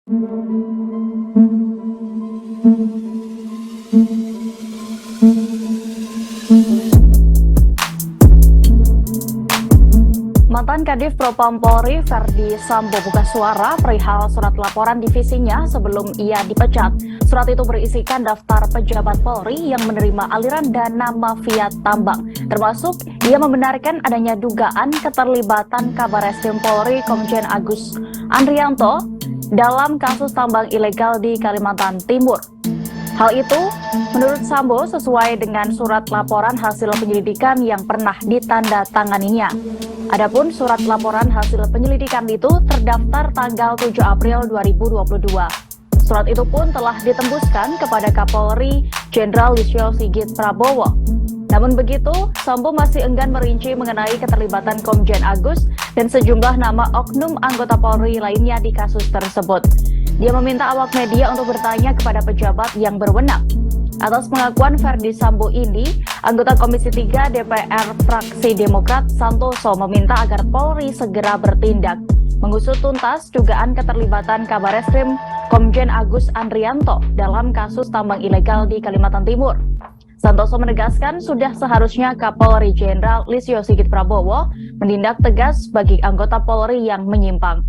Mantan Kadif Propam Polri Ferdi Sambo buka suara perihal surat laporan divisinya sebelum ia dipecat. Surat itu berisikan daftar pejabat Polri yang menerima aliran dana mafia tambang. Termasuk ia membenarkan adanya dugaan keterlibatan Kabareskrim Polri Komjen Agus Andrianto dalam kasus tambang ilegal di Kalimantan Timur. Hal itu, menurut Sambo, sesuai dengan surat laporan hasil penyelidikan yang pernah ditandatanganinya. Adapun surat laporan hasil penyelidikan itu terdaftar tanggal 7 April 2022. Surat itu pun telah ditembuskan kepada Kapolri Jenderal Listio Sigit Prabowo. Namun begitu, Sambo masih enggan merinci mengenai keterlibatan Komjen Agus dan sejumlah nama oknum anggota Polri lainnya di kasus tersebut. Dia meminta awak media untuk bertanya kepada pejabat yang berwenang. Atas pengakuan Ferdi Sambo ini, anggota Komisi 3 DPR fraksi Demokrat Santoso meminta agar Polri segera bertindak, mengusut tuntas dugaan keterlibatan Kabareskrim Komjen Agus Andrianto dalam kasus tambang ilegal di Kalimantan Timur. Santoso menegaskan sudah seharusnya Kapolri Jenderal Listio Sigit Prabowo menindak tegas bagi anggota Polri yang menyimpang.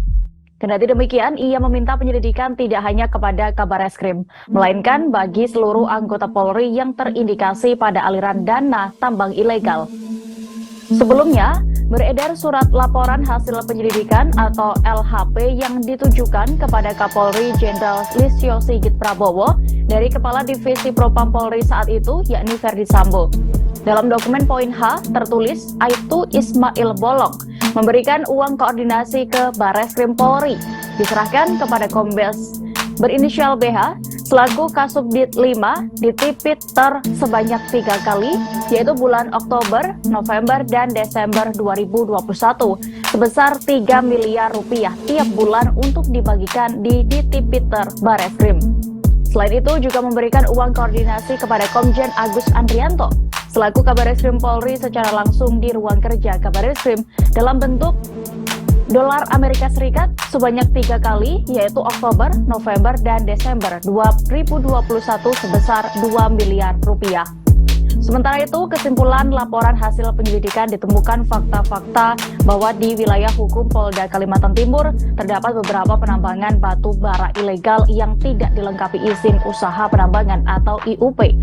Kendati demikian, ia meminta penyelidikan tidak hanya kepada Kabareskrim, melainkan bagi seluruh anggota Polri yang terindikasi pada aliran dana tambang ilegal. Sebelumnya, beredar surat laporan hasil penyelidikan atau LHP yang ditujukan kepada Kapolri Jenderal Listio Sigit Prabowo dari Kepala Divisi Propam Polri saat itu, yakni Ferdi Sambo. Dalam dokumen poin H tertulis Aibtu Ismail Bolong memberikan uang koordinasi ke Bareskrim Polri, diserahkan kepada Kombes berinisial BH selaku Kasubdit 5 ditipiter sebanyak 3 kali, yaitu bulan Oktober, November, dan Desember 2021 sebesar 3 miliar rupiah tiap bulan untuk dibagikan di ditipiter Bareskrim. Selain itu juga memberikan uang koordinasi kepada Komjen Agus Andrianto selaku Kabareskrim Polri secara langsung di ruang kerja Kabareskrim dalam bentuk dolar Amerika Serikat sebanyak 3 kali, yaitu Oktober, November, dan Desember 2021 sebesar 2 miliar rupiah. Sementara itu, kesimpulan laporan hasil penyelidikan ditemukan fakta-fakta bahwa di wilayah hukum Polda Kalimantan Timur terdapat beberapa penambangan batu bara ilegal yang tidak dilengkapi izin usaha penambangan atau IUP.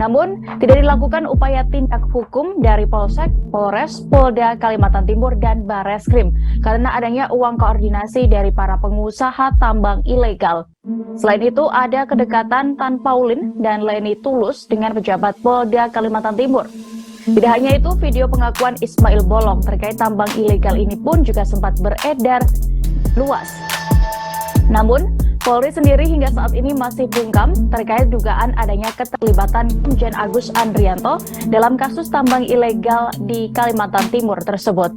Namun, tidak dilakukan upaya tindak hukum dari Polsek, Polres, Polda Kalimantan Timur, dan Bareskrim karena adanya uang koordinasi dari para pengusaha tambang ilegal. Selain itu, ada kedekatan Tan Paulin dan Leni Tulus dengan pejabat Polda Kalimantan Timur. Tidak hanya itu, video pengakuan Ismail Bolong terkait tambang ilegal ini pun juga sempat beredar luas. Namun, Polri sendiri hingga saat ini masih bungkam terkait dugaan adanya keterlibatan Komjen Agus Andrianto dalam kasus tambang ilegal di Kalimantan Timur tersebut.